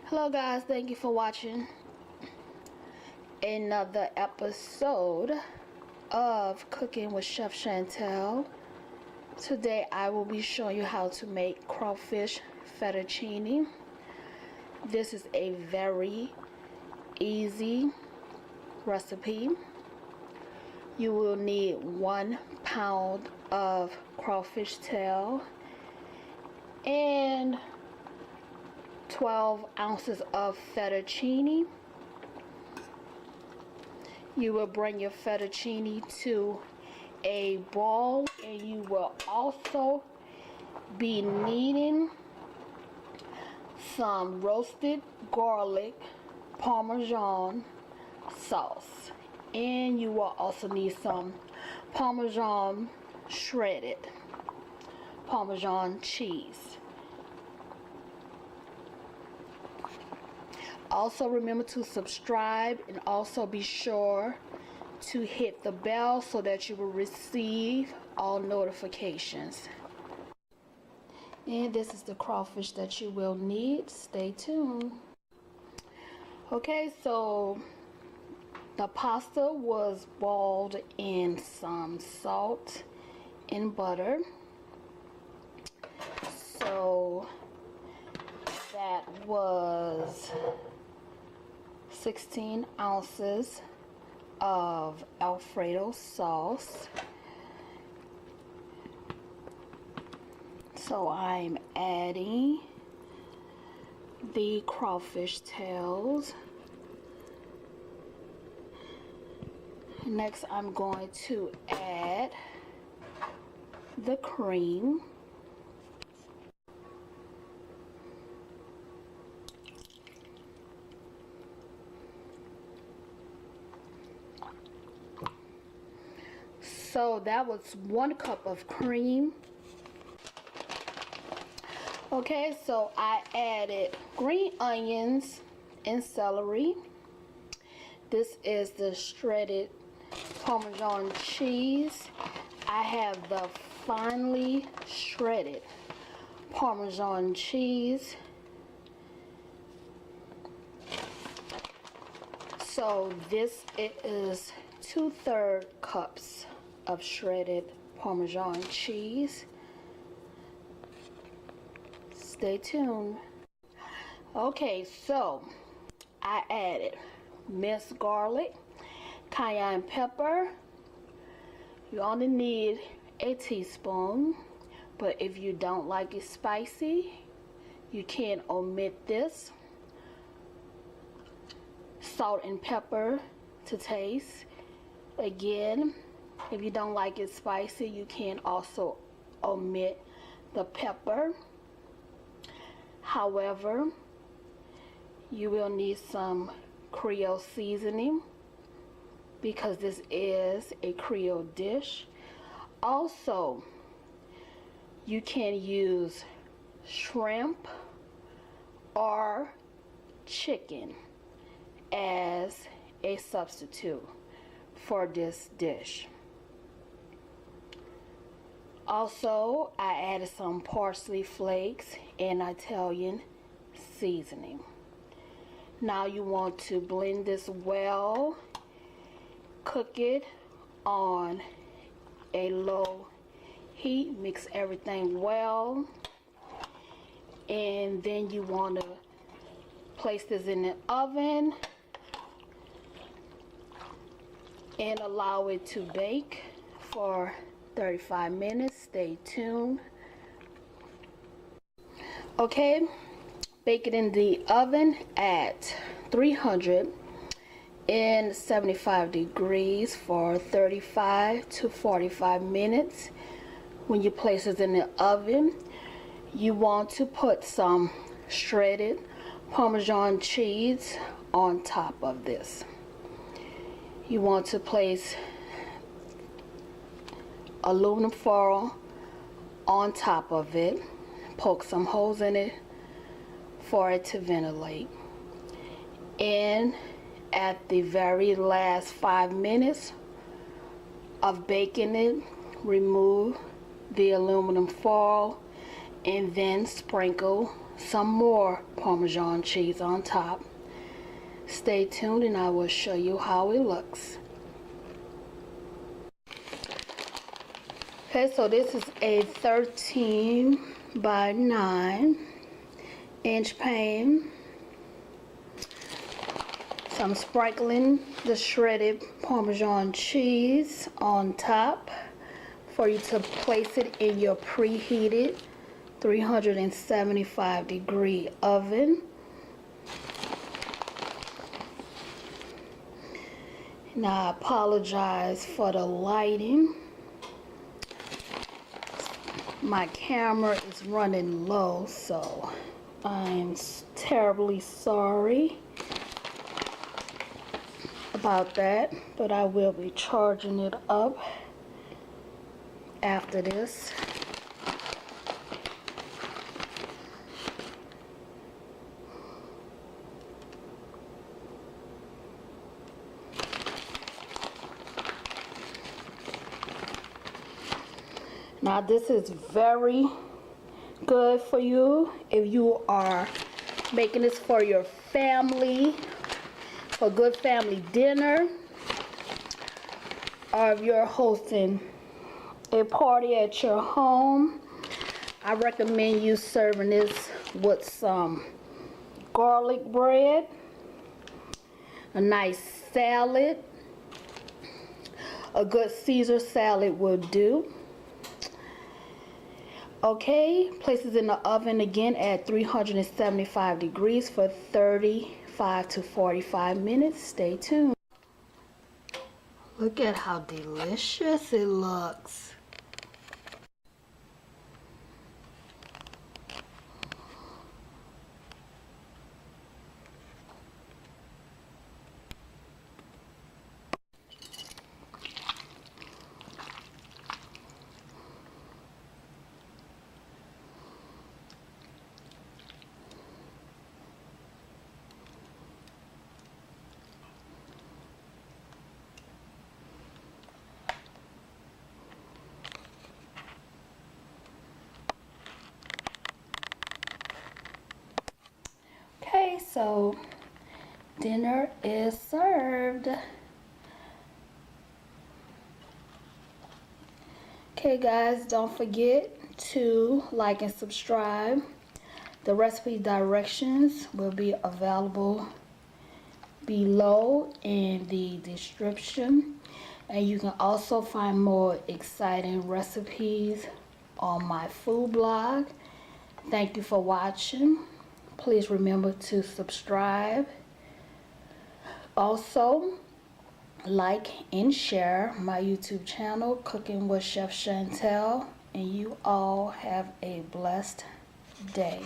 Hello guys, thank you for watching another episode of Cooking with Chef Chantell. Today I will be showing you how to make crawfish fettuccine. This is a very easy recipe. You will need 1 pound of crawfish tail and 12 ounces of fettuccine. You will bring your fettuccine to a bowl, and you will also be needing some roasted garlic Parmesan sauce, and you will also need some Parmesan shredded Parmesan cheese. Also remember to subscribe, and also be sure to hit the bell so that you will receive all notifications. And this is the crawfish that you will need. Stay tuned. Okay, so the pasta was boiled in some salt and butter. So that was 16 ounces of Alfredo sauce. So I'm adding the crawfish tails. Next, I'm going to add the cream. So that was 1 cup of cream. Okay, so I added green onions and celery. This is the shredded Parmesan cheese. I have the finely shredded Parmesan cheese. So this is 2/3 cups of shredded Parmesan cheese. Stay tuned. Okay, so I added minced garlic, cayenne pepper. You only need a teaspoon, but if you don't like it spicy, you can omit this. Salt and pepper to taste. Again, if you don't like it spicy, you can also omit the pepper. However, you will need some Creole seasoning because this is a Creole dish. Also, you can use shrimp or chicken as a substitute for this dish. Also, I added some parsley flakes and Italian seasoning. Now you want to blend this well. Cook it on a low heat. Mix everything well. And then you want to place this in the oven and allow it to bake for 35 minutes. Stay tuned. Okay, bake it in the oven at 375 degrees for 35 to 45 minutes. When you place it in the oven, you want to put some shredded Parmesan cheese on top of this. You want to place aluminum foil on top of it. Poke some holes in it for it to ventilate. And at the very last 5 minutes of baking it, remove the aluminum foil and then sprinkle some more Parmesan cheese on top. Stay tuned and I will show you how it looks. Okay, so this is a 13 by 9 inch pan. So I'm sprinkling the shredded Parmesan cheese on top for you to place it in your preheated 375-degree oven. Now I apologize for the lighting. My camera is running low, so I'm terribly sorry about that, but I will be charging it up after this. Now this is very good for you if you are making this for your family, for good family dinner, or if you're hosting a party at your home. I recommend you serving this with some garlic bread, a nice salad. A good Caesar salad will do. Okay, place it in the oven again at 375 degrees for 35 to 45 minutes. Stay tuned. Look at how delicious it looks. Okay, so dinner is served. Okay guys, don't forget to like and subscribe. The recipe directions will be available below in the description, and you can also find more exciting recipes on my food blog. Thank you for watching. Please remember to subscribe. Also, like and share my YouTube channel, Cooking with Chef Chantell, and you all have a blessed day.